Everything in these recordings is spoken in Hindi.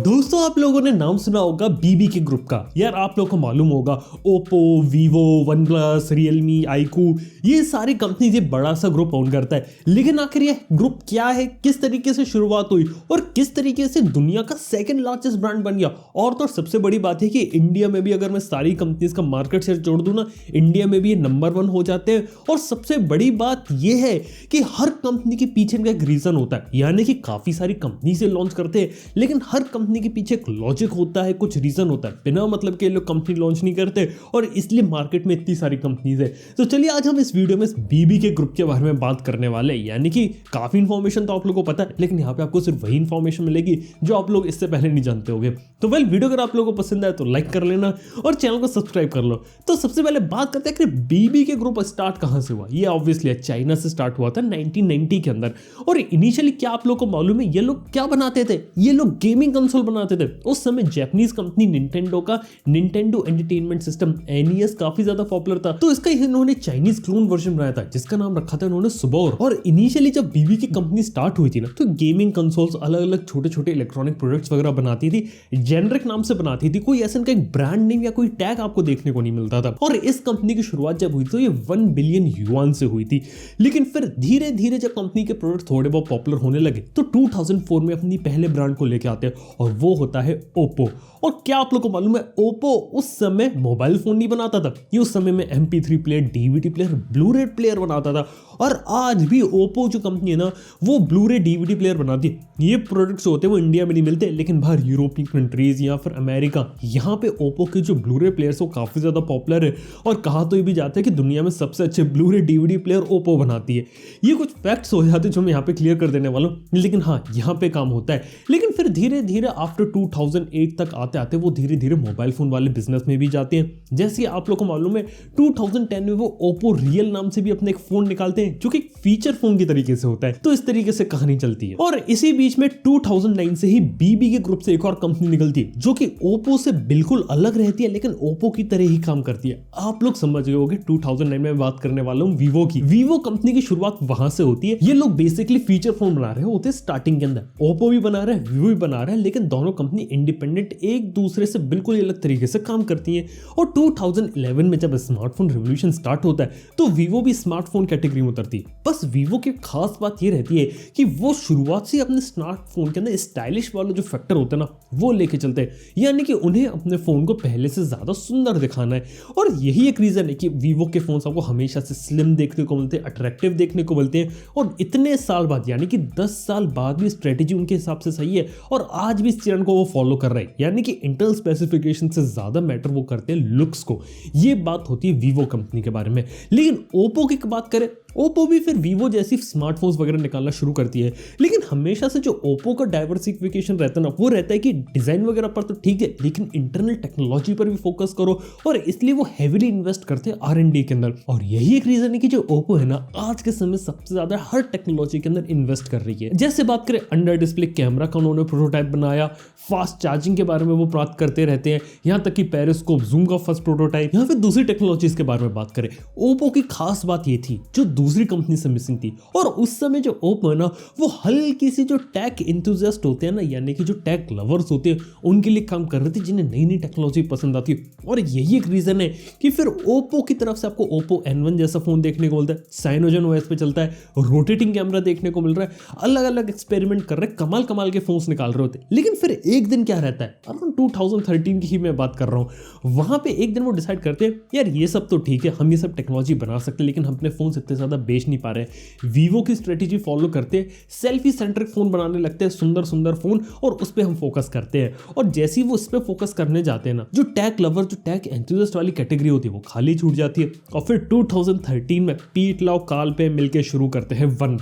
दोस्तों, आप लोगों ने नाम सुना होगा बीबी के ग्रुप का। यार आप लोगों को मालूम होगा Oppo, Vivo, one plus, Realme, iQOO, ये सारी कंपनीज ये बड़ा सा ग्रुप ओन करता है। लेकिन आखिर ये ग्रुप क्या है, किस तरीके से शुरुआत हुई और किस तरीके से दुनिया का सेकंड लार्जेस्ट ब्रांड बन गया। और तो सबसे बड़ी बात है कि इंडिया में भी अगर मैं सारी कंपनीज का मार्केट शेयर जोड़ दूं ना, इंडिया में भी ये नंबर 1 हो जाते हैं। और सबसे बड़ी बात ये है कि हर कंपनी के पीछे इनका एक रीजन होता है, यानी कि काफी सारी कंपनी से लॉन्च करते हैं, लेकिन हर कंपनी के पीछे एक लॉजिक होता है, कुछ रीजन होता है। बिना मतलब के लोग कंपनी लॉन्च नहीं करते और इसलिए मार्केट में इतनी सारी कंपनीज है। तो चलिए आज हम इस वीडियो में बीबी के ग्रुप के बारे में बात करने वाले हैं। यानी कि काफी इंफॉर्मेशन तो आप लोगों को पता है, लेकिन यहाँ पे आपको सिर्फ वही इंफॉर्मेशन मिलेगी जो आप लोग इससे पहले नहीं जानते होंगे। तो वीडियो अगर आप लोगों को पसंद आए तो लाइक कर लेना और चैनल को सब्सक्राइब कर लो। तो सबसे पहले बात करते हैं कि बीबी के ग्रुप स्टार्ट कहां से हुआ। ये ऑब्वियसली चाइना से स्टार्ट हुआ था 1990 के अंदर। और इनिशियली क्या आप लोगों को मालूम है ये लोग क्या बनाते थे? ये लोग गेमिंग कंसोल बनाते थे। उस समय जापानीज कंपनी निंटेंडो का निंटेंडो एंटरटेनमेंट सिस्टम NES काफी ज्यादा पॉपुलर था, तो इसका इन्होंने चाइनीज क्लोन वर्जन बनाया था जिसका नाम रखा था इन्होंने सुबोर। और इनिशियली जब बीबी की कंपनी स्टार्ट हुई थी ना, तो गेमिंग कंसोल्स अलग अलग छोटे छोटे इलेक्ट्रॉनिक प्रोडक्ट्स वगैरह बनाती थी, जेनरिक नाम से बनाती थी। कोई ऐसा एक ब्रांड नेम या कोई टैग आपको देखने को नहीं मिलता था। और इस कंपनी की शुरुआत जब हुई तो ये 1 बिलियन युआन से हुई थी। लेकिन फिर धीरे धीरे जब कंपनी के प्रोडक्ट थोड़े बहुत पॉपुलर होने लगे तो 2004 में अपनी पहले ब्रांड को लेके आते हैं और वो होता है ओप्पो। और क्या आप लोग को मालूम है ओप्पो उस समय मोबाइल फोन नहीं बनाता था, ये उस समय में MP3 player, DVD player, Blu-ray player बनाता था। और आज भी ओप्पो जो कंपनी है ना, वो ब्लूरे DVD प्लेयर बनाती है। ये प्रोडक्ट्स होते हैं वो इंडिया में नहीं मिलते, लेकिन बाहर यूरोपियन कंट्रीज या फिर अमेरिका, यहाँ पे ओप्पो के जो ब्लूरे प्लेयर्स वो काफी ज्यादा पॉपुलर है। और कहा तो ये भी जाता है कि दुनिया में सबसे अच्छे ब्लूरे DVD प्लेयर ओप्पो बनाती है। ये कुछ फैक्ट्स हो जाते हैं जो मैं यहाँ पे क्लियर कर देने वाला हूँ, लेकिन हाँ यहाँ पे काम होता है। लेकिन फिर धीरे धीरे आफ्टर 2008 तक आते आते वो धीरे धीरे मोबाइल फोन वाले बिजनेस में भी जाते हैं। जैसे आप लोग को मालूम है 2010 में वो ओप्पो रियल नाम से भी अपने एक फोन निकालते हैं जो कि फीचर फोन की तरीके से होता है। तो इस तरीके से कहानी चलती है। और इसी बीच में 2009 से ही बीबी के ग्रुप से एक और कंपनी निकलती है जो कि ओप्पो से बिल्कुल अलग रहती है, लेकिन ओप्पो की तरह ही काम करती है। आप लोग समझ गए होंगे 2009 में बात करने वाला हूँ वीवो की। वीवो कंपनी की शुरुआत वहां से होती है। ये लोग बेसिकली फीचर फोन बना रहे होते हैं स्टार्टिंग के अंदर। ओप्पो भी बना रहा है, वीवो भी बना रहा है, लेकिन दोनों कंपनी इंडिपेंडेंट एक दूसरे से बिल्कुल अलग तरीके से काम करती हैं। और 2011 में जब स्मार्टफोन रिवॉल्यूशन स्टार्ट होता है तो वीवो भी स्मार्टफोन कैटेगरी में उतरती है। बस वीवो की खास बात ये रहती है कि वो शुरुआत से अपने स्मार्टफोन के अंदर स्टाइलिश वाला जो फैक्टर होता है ना, वो लेके चलते हैं। यानी कि उन्हें अपने फोन को पहले से ज्यादा सुंदर दिखाना है। और यही एक रीजन है कि वीवो के फोन आपको हमेशा से स्लिम देखने को मिलते हैं, अट्रैक्टिव देखने को मिलते हैं। और इतने साल बाद यानी कि 10 साल बाद भी स्ट्रेटेजी उनके हिसाब से सही है और आज भी इस चरण को वो फॉलो कर रहे हैं। यानी कि इंटरनल स्पेसिफिकेशन से ज्यादा मैटर वो करते हैं लुक्स को। ये बात होती है वीवो कंपनी के बारे में। लेकिन ओप्पो की बात करें, ओप्पो भी फिर वीवो जैसी स्मार्टफोन्स वगैरह निकालना शुरू करती है। लेकिन हमेशा से जो ओप्पो का डाइवर्सिफिकेशन रहता है ना, वो रहता है कि डिजाइन वगैरह पर तो ठीक है, लेकिन इंटरनल टेक्नोलॉजी पर भी फोकस करो। और इसलिए वो हेवीली इन्वेस्ट करते हैं R&D के अंदर। और यही एक रीजन है कि जो ओप्पो है ना, आज के समय सबसे ज्यादा हर टेक्नोलॉजी के अंदर इन्वेस्ट कर रही है। जैसे बात करें अंडर डिस्प्ले कैमरा का उन्होंने प्रोटोटाइप बनाया, फास्ट चार्जिंग के बारे में वो बात करते रहते हैं, यहाँ तक कि पेरिस्कोप जूम का फर्स्ट प्रोटोटाइप। यहाँ फिर दूसरी टेक्नोलॉजीज के बारे में बात करें, ओप्पो की खास बात ये थी जो दूसरी कंपनी से मिसिंग थी। और उस समय जो ओप्पो है ना, वो हल्की सी जो टेक इंथुजियास्ट होते हैं ना, यानी कि जो टेक लवर्स होते हैं, उनके लिए काम कर रही थी, जिन्हें नई नई टेक्नोलॉजी पसंद आती है। और यही एक रीजन है कि फिर ओप्पो की तरफ से आपको ओप्पो N1 जैसा फोन देखने को मिलता है, साइनोजन OS पे चलता है, रोटेटिंग कैमरा देखने को मिल रहा है, अलग अलग एक्सपेरिमेंट कर रहे हैं, कमाल कमाल के फोन्स निकाल रहे होते हैं। लेकिन फिर एक दिन क्या रहता है, अराउंड 2013 की ही मैं बात कर रहा हूँ, वहां पे एक दिन वो डिसाइड करते हैं यार ये सब तो ठीक है, हम ये सब टेक्नोलॉजी बना सकते हैं, लेकिन हम अपने फोन इतने ज्यादा बेच नहीं पा रहे हैं। वीवो की स्ट्रेटेजी फॉलो करते हैं, सेल्फी सेंट्रिक फोन बनाने लगते हैं, सुंदर सुंदर फोन, और उस पर हम फोकस करते हैं। और जैसे ही वो इस पे फोकस करने जाते हैं ना, जो टेक लवर, जो टेक एंथुसियास्ट वाली कैटेगरी होती है, वो खाली छूट जाती है। और फिर 2013 में पीट लाओ काल पे मिलकर शुरू करते हैं वन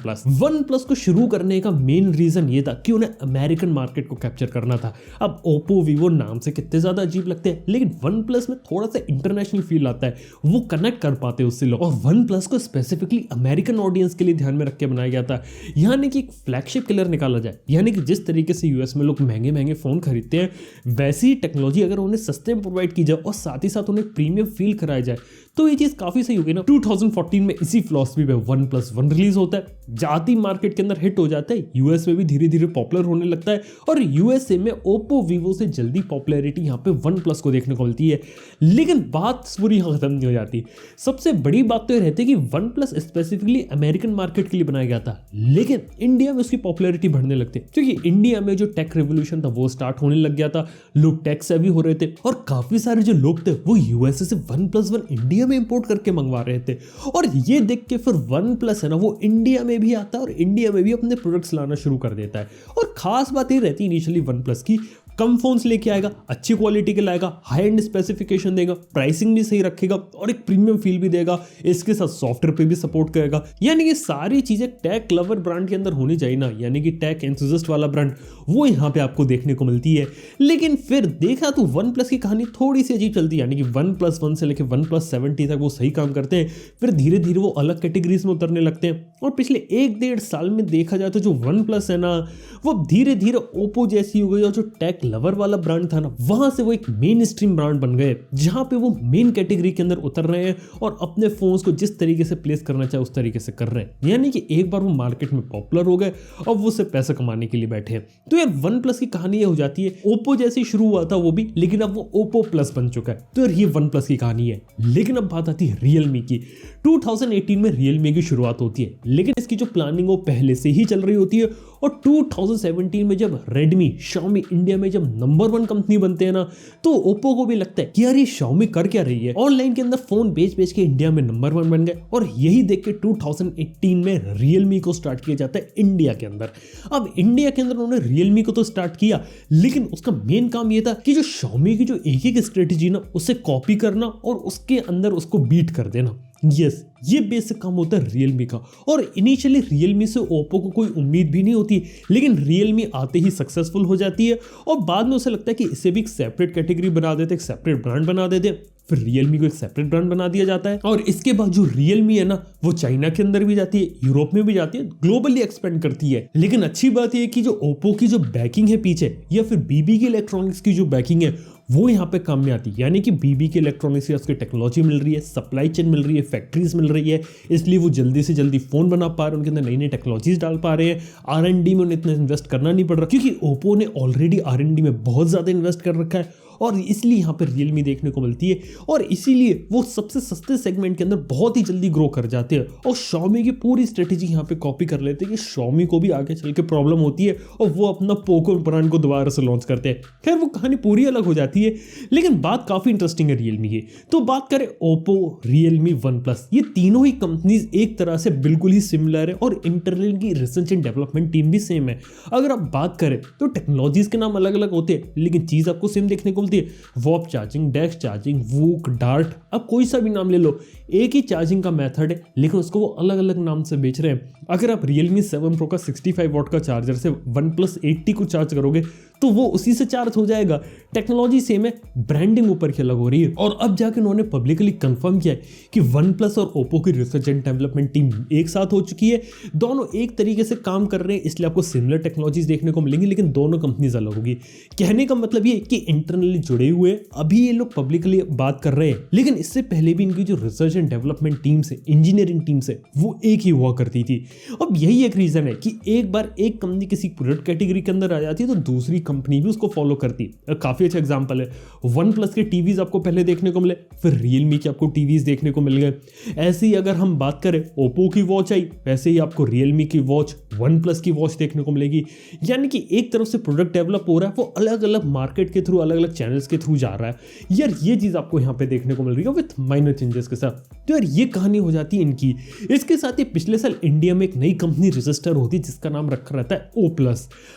प्लस को शुरू करने का मेन रीजन ये था कि उन्हें अमेरिकन मार्केट को कैप्चर करना था। अब ओप्पो, वीवो नाम से कितने ज्यादा अजीब लगते हैं, लेकिन वन प्लस में थोड़ा सा इंटरनेशनल फील आता है, वो कनेक्ट कर पाते हैं उससे लोग। और वन प्लस को स्पेसिफिकली अमेरिकन ऑडियंस के लिए ध्यान में रख के बनाया गया था। यानी कि एक फ्लैगशिप किलर निकाला जाए, यानी कि जिस तरीके से यूएस में लोग महंगे महंगे फोन खरीदते हैं, वैसी ही टेक्नोलॉजी अगर उन्हें सस्ते में प्रोवाइड की जाए और साथ ही साथ उन्हें प्रीमियम फील कराया जाए, तो ये चीज काफी सही होगी ना। 2014 में इसी फिलॉसफी पे OnePlus 1 रिलीज होता है, जाती मार्केट के अंदर हिट हो जाता है, यूएस में भी धीरे धीरे पॉपुलर होने लगता है और यूएसए में ओप्पो वीवो से जल्दी पॉपुलैरिटी यहाँ पे OnePlus को देखने को मिलती है। लेकिन बात पूरी यहाँ खत्म नहीं हो जाती। सबसे बड़ी बात तो ये रहती है कि OnePlus स्पेसिफिकली अमेरिकन मार्केट के लिए बनाया गया था, लेकिन इंडिया में उसकी पॉपुलैरिटी बढ़ने लगती है क्योंकि इंडिया में जो टेक रेवोल्यूशन था वो स्टार्ट होने लग गया था, लोग टेक सेवी हो रहे थे और काफी सारे जो लोग थे वो यूएसए से OnePlus 1 इंडिया में इंपोर्ट करके मंगवा रहे थे। और ये देख के फिर OnePlus है ना वो इंडिया में भी आता है और इंडिया में भी अपने प्रोडक्ट्स लाना शुरू कर देता है। और खास बात ये रहती है इनिशियली OnePlus की, कम फोन्स लेके आएगा, अच्छी क्वालिटी के लाएगा, हाई एंड स्पेसिफिकेशन देगा, प्राइसिंग भी सही रखेगा और एक प्रीमियम फील भी देगा, इसके साथ सॉफ्टवेयर पे भी सपोर्ट करेगा। यानी कि सारी चीजें टेक लवर ब्रांड के अंदर होनी चाहिए ना, यानी कि टेक एंथुसिस्ट वाला ब्रांड वो यहाँ पे आपको देखने को मिलती है। लेकिन फिर देखा तो OnePlus की कहानी थोड़ी सी अजीब चलती है, यानी कि OnePlus 1 से लेकर OnePlus 7T तक वो सही काम करते हैं, फिर धीरे धीरे वो अलग कैटेगरीज में उतरने लगते हैं। और पिछले 1-1.5 साल में देखा जाए तो जो OnePlus है ना वो धीरे धीरे ओप्पो जैसी हो गई और जो टेक लवर वाला ब्रांड था ना वहां से वो एक मेन स्ट्रीम ब्रांड बन गए, जहां पे वो मेन कैटेगरी के अंदर उतर रहे हैं और अपने फोन्स को जिस तरीके से प्लेस करना चाहे उस तरीके से कर रहे हैं। यानी कि एक बार वो मार्केट में पॉपुलर हो गए, अब वो सिर्फ पैसा कमाने के लिए बैठे हैं। तो यार OnePlus की कहानी ये हो जाती है, ओप्पो जैसे शुरू हुआ था वो भी, लेकिन अब वो ओप्पो प्लस बन चुका है। तो यार ये OnePlus की कहानी है। लेकिन अब बात आती है Realme की। 2018 में Realme की शुरुआत होती है, लेकिन इसकी जो प्लानिंग वो पहले से ही चल रही होती है। और 2017 में जब Redmi, Xiaomi इंडिया में जब नंबर 1 कंपनी बनते हैं ना, तो ओप्पो को भी लगता है कि यार ये Xiaomi कर क्या रही है, ऑनलाइन के अंदर फोन बेच के इंडिया में नंबर 1 बन गए। और यही देख के 2018 में Realme को स्टार्ट किया जाता है इंडिया के अंदर। अब इंडिया के अंदर उन्होंने Realme को तो स्टार्ट किया, लेकिन उसका मेन काम ये था कि जो Xiaomi की जो एक स्ट्रेटेजी ना उसे कॉपी करना और उसके अंदर उसको बीट कर देना। यस, ये बेसिक काम होता है Realme का। और इनिशियली Realme से ओप्पो को कोई उम्मीद भी नहीं होती, लेकिन Realme आते ही सक्सेसफुल हो जाती है और बाद में उसे लगता है कि इसे भी एक सेपरेट कैटेगरी बना देते, एक सेपरेट ब्रांड बना देते। फिर Realme को एक सेपरेट ब्रांड बना दिया जाता है और इसके बाद जो Realme है ना वो चाइना के अंदर भी जाती है, यूरोप में भी जाती है, ग्लोबली एक्सपेंड करती है। लेकिन अच्छी बात यह है कि जो ओप्पो की जो बैकिंग है पीछे, या फिर BB इलेक्ट्रॉनिक्स की जो बैकिंग है वो यहाँ पे काम में आती है। यानी कि BB के इलेक्ट्रॉनिक्स से उसकी टेक्नोलॉजी मिल रही है, सप्लाई चेन मिल रही है, फैक्ट्रीज मिल रही है, इसलिए वो जल्दी से जल्दी फोन बना पा रहे हैं, उनके अंदर नई नई टेक्नोलॉजीज डाल पा रहे हैं। R&D में उन्हें इतना इन्वेस्ट करना नहीं पड़ रहा क्योंकि ओप्पो ने ऑलरेडी R&D में बहुत ज़्यादा इन्वेस्ट कर रखा है और इसलिए यहाँ पर Realme देखने को मिलती है और इसीलिए वो सबसे सस्ते सेगमेंट के अंदर बहुत ही जल्दी ग्रो कर जाते हैं। और Xiaomi की पूरी स्ट्रेटेजी यहाँ पे कॉपी कर लेते हैं कि Xiaomi को भी आगे चल के प्रॉब्लम होती है और वो अपना पोको ब्रांड को दोबारा से लॉन्च करते हैं। खैर वो कहानी पूरी अलग हो जाती है, लेकिन बात काफ़ी इंटरेस्टिंग है Realme की। तो बात करें ओप्पो, Realme, OnePlus, ये तीनों ही कंपनीज एक तरह से बिल्कुल ही सिमिलर है और इंटरनल की रिसर्च एंड डेवलपमेंट टीम भी सेम है। अगर आप बात करें तो टेक्नोलॉजीज के नाम अलग अलग होते हैं, लेकिन चीज़ आपको सेम देखने को मिलती है। Warp charging, dash charging, VOOC, dart, अब कोई सा भी नाम ले लो, एक ही चार्जिंग का मेथड है, लेकिन उसको वो अलग अलग नाम से बेच रहे हैं। अगर आप Realme 7 Pro का 65 वॉट का चार्जर से OnePlus 80 को चार्ज करोगे तो वो उसी से चार्ज हो जाएगा। टेक्नोलॉजी सेम है, ब्रांडिंग ऊपर की अलग हो रही है। और अब जाके उन्होंने पब्लिकली कंफर्म किया है कि OnePlus और ओप्पो की रिसर्च एंड डेवलपमेंट टीम एक साथ हो चुकी है, दोनों एक तरीके से काम कर रहे हैं, इसलिए आपको सिमिलर टेक्नोलॉजीज देखने को मिलेंगी, लेकिन दोनों कंपनीज अलग होगी। कहने का मतलब ये कि इंटरनली जुड़े हुए अभी ये लोग पब्लिकली बात कर रहे हैं, लेकिन इससे पहले भी इनकी जो रिसर्च एंड डेवलपमेंट टीम से, इंजीनियरिंग टीम से, वो एक ही हुआ करती थी। अब यही एक रीजन है कि एक बार एक कंपनी किसी प्रोडक्ट कैटेगरी के अंदर आ जाती है तो दूसरी कंपनी भी उसको फॉलो करती है। काफी अच्छा एग्जांपल है, OnePlus के टीवीज आपको पहले देखने को मिले, फिर Realme के आपको टीवीज देखने को मिल गए। ऐसे ही अगर हम बात करें ओप्पो की वॉच आई, वैसे ही आपको Realme की वॉच, OnePlus की वॉच देखने को मिलेगी। यानी कि एक तरफ से प्रोडक्ट डेवलप हो रहा है, वो अलग अलग मार्केट के थ्रू, अलग अलग चैनल्स के थ्रू जा रहा है। यार ये चीज आपको यहाँ पे देखने को मिल रही है विथ माइनर चेंजेस के साथ। तो यार ये कहानी हो जाती है इनकी। इसके साथ ही पिछले साल इंडिया में एक नई कंपनी रजिस्टर होती है जिसका नाम रखा रहता है O+।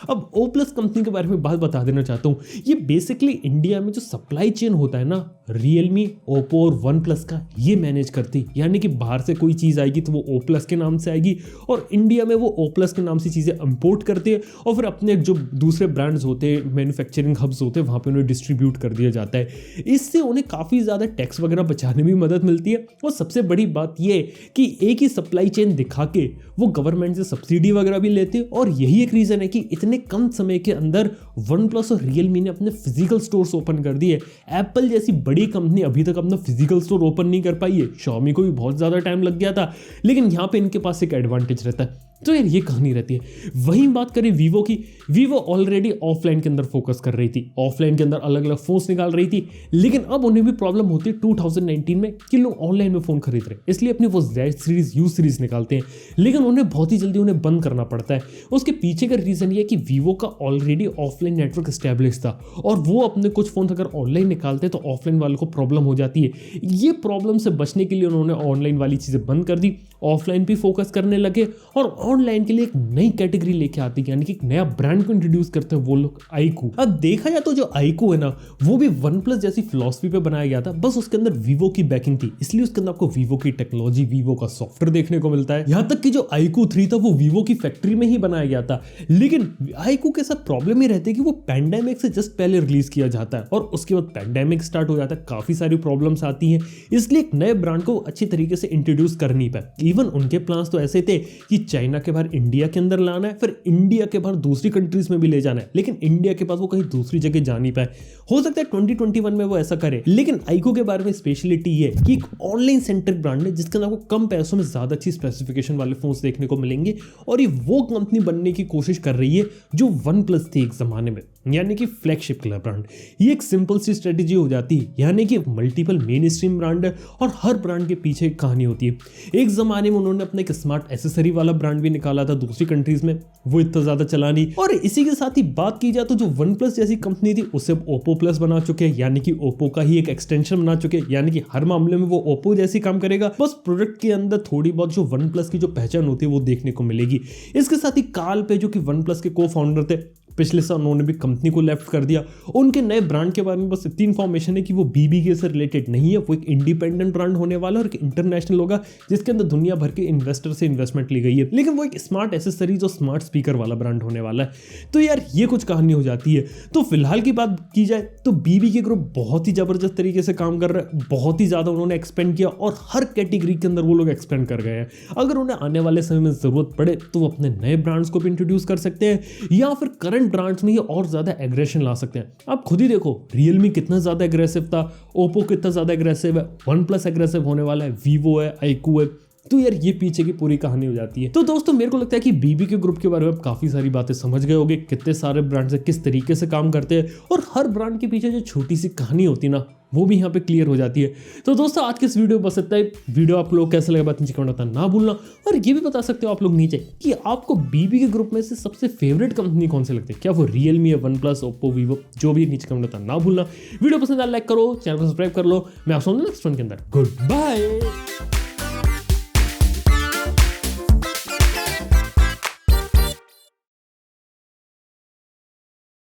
अब O+ कंपनी के बारे में बात बता देना चाहता हूँ। ये बेसिकली इंडिया में जो सप्लाई चेन होता है ना Realme, ओप्पो और OnePlus का, ये मैनेज करती। यानी कि बाहर से कोई चीज़ आएगी तो वो O+ के नाम से आएगी और इंडिया में वो O+ प्लस के नाम से चीज़ें इंपोर्ट करती है और फिर अपने जो दूसरे ब्रांड्स होते हैं, मैन्युफैक्चरिंग हब्स होते हैं, वहाँ पे उन्हें डिस्ट्रीब्यूट कर दिया जाता है। इससे उन्हें काफ़ी ज़्यादा टैक्स वगैरह बचाने में मदद मिलती है। और सबसे बड़ी बात यह कि एक ही सप्लाई चेन दिखा के वो गवर्नमेंट से सब्सिडी वगैरह भी लेते हैं। और यही एक रीज़न है कि इतने कम समय के अंदर वन प्लस और रियलमी ने अपने फिजिकल स्टोर्स ओपन कर दिए। एप्पल जैसी बड़ी कंपनी अभी तक अपना फिजिकल स्टोर ओपन नहीं कर पाई है। Xiaomi को भी बहुत ज़्यादा टाइम लग गया था, लेकिन यहाँ पे इनके पास एक एडवांटेज रहता है। तो यार ये कहानी रहती है। वहीं बात करें वीवो की, वीवो ऑलरेडी ऑफलाइन के अंदर फोकस कर रही थी, ऑफलाइन के अंदर अलग अलग फोन्स निकाल रही थी, लेकिन अब उन्हें भी प्रॉब्लम होती है 2019 में कि लोग ऑनलाइन में फ़ोन खरीद रहे, इसलिए अपनी वो Z सीरीज U सीरीज निकालते हैं, लेकिन उन्हें बहुत ही जल्दी उन्हें बंद करना पड़ता है। उसके पीछे का रीज़न ये है कि वीवो का ऑलरेडी ऑफलाइन नेटवर्क स्टैब्लिश था और वो अपने कुछ फ़ोन अगर ऑनलाइन निकालते तो ऑफलाइन वालों को प्रॉब्लम हो जाती है। ये प्रॉब्लम से बचने के लिए उन्होंने ऑनलाइन वाली चीज़ें बंद कर दी, ऑफलाइन भी फोकस करने लगे और ऑनलाइन के लिए एक नई कैटेगरी लेके आती है, यानी कि एक नया ब्रांड को इंट्रोड्यूस करते हैं वो लोग, iQOO। अब देखा जाए तो जो iQOO है ना, वो भी वन प्लस जैसी फिलॉसफी पे बनाया गया था, बस उसके अंदर वीवो की बैकिंग थी, इसलिए उसके अंदर आपको वीवो की टेक्नोलॉजी, वीवो का सॉफ्टवेयर देखने को मिलता है। यहाँ तक कि जो iQOO 3 था वो वीवो की फैक्ट्री में ही बनाया गया था, लेकिन iQOO के साथ प्रॉब्लम ये रहती है कि वो पैंडेमिक से जस्ट पहले रिलीज किया जाता है और उसके बाद पैंडेमिक स्टार्ट हो जाता है, काफी सारी प्रॉब्लम्स आती हैं, इसलिए एक नए ब्रांड को अच्छी तरीके से इंट्रोड्यूस कर नहीं पाए। इवन उनके प्लान्स तो ऐसे थे कि चाइना के बाहर इंडिया के अंदर लाना है, फिर इंडिया के बाहर दूसरी कंट्रीज में भी ले जाना है, लेकिन इंडिया के पास वो कहीं दूसरी जगह जा नहीं पाए। हो सकता है 2021 में वो ऐसा करे, लेकिन iQOO के बारे में स्पेशलिटी ये है कि एक ऑनलाइन सेंट्रिक ब्रांड है जिसके अंदर आपको कम पैसों में ज्यादा अच्छी स्पेसिफिकेशन वाले फोन्स देखने को मिलेंगे और ये वो कंपनी बनने की कोशिश कर रही है जो वन प्लस थी एक जमाने में, यानी कि फ्लैगशिप क्लब ब्रांड। ये एक सिंपल सी स्ट्रेटेजी हो जाती है, यानी कि मल्टीपल मेन स्ट्रीम ब्रांड है और हर ब्रांड के पीछे एक कहानी होती है। एक जमाने में उन्होंने अपना एक स्मार्ट एसेसरी वाला ब्रांड भी निकाला था दूसरी कंट्रीज में, वो इतना ज्यादा चला नहीं। और इसी के साथ ही बात की जाए तो जो वन प्लस जैसी कंपनी थी उसे ओप्पो प्लस बना चुके हैं, यानी कि ओप्पो का ही एक एक्सटेंशन बना चुके हैं, यानी कि हर मामले में वो ओप्पो जैसी काम करेगा, बस प्रोडक्ट के अंदर थोड़ी बहुत जो वन प्लस की जो पहचान होती है वो देखने को मिलेगी। इसके साथ ही काल पे जो कि वन प्लस के को फाउंडर थे, पिछले साल उन्होंने भी कंपनी को लेफ्ट कर दिया। उनके नए ब्रांड के बारे में बस इतनी इन्फॉर्मेशन है कि वो BBK से रिलेटेड नहीं है, वो एक इंडिपेंडेंट ब्रांड होने वाला है और एक इंटरनेशनल होगा जिसके अंदर दुनिया भर के इन्वेस्टर से इन्वेस्टमेंट ली गई है, लेकिन वो एक स्मार्ट एसेसरीज और स्मार्ट स्पीकर वाला ब्रांड होने वाला है। तो यार ये कुछ कहानी हो जाती है। तो फिलहाल की बात की जाए तो BBK ग्रुप बहुत ही जबरदस्त तरीके से काम कर रहा है, बहुत ही ज्यादा उन्होंने एक्सपेंड किया और हर कैटेगरी के अंदर वो लोग एक्सपेंड कर गए हैं। अगर उन्हें आने वाले समय में जरूरत पड़े तो वो अपने नए ब्रांड्स को भी इंट्रोड्यूस कर सकते हैं या फिर करंट ब्रांड्स में और ज्यादा एग्रेशन ला सकते हैं। आप खुद ही देखो रियलमी कितना ज्यादा एग्रेसिव था, ओप्पो कितना ज्यादा एग्रेसिव है, वन प्लस एग्रेसिव होने वाला है, वीवो है, iQOO है। तो यार ये पीछे की पूरी कहानी हो जाती है। तो दोस्तों मेरे को लगता है कि BBK ग्रुप के बारे में आप काफी सारी बातें समझ गए होंगे, कितने सारे ब्रांड्स है, किस तरीके से काम करते हैं और हर ब्रांड के पीछे जो छोटी सी कहानी होती है ना वो भी यहाँ पे क्लियर हो जाती है। तो दोस्तों आज के इस वीडियो बस इतना ही। वीडियो आप लोग कैसे लगा बात नीचे कमेंट बताना ना भूलना और ये भी बता सकते हो आप लोग नीचे कि आपको BBK ग्रुप में से सबसे फेवरेट कंपनी कौन सी लगती है, क्या वो रियलमी है, वन प्लस, ओप्पो, वीवो, जो भी नीचे कमेंट बताना ना भूलना। वीडियो पसंद आया लाइक करो, चैनल को सब्सक्राइब कर लो। मैं आपसे नेक्स्ट वन के अंदर गुड बाय।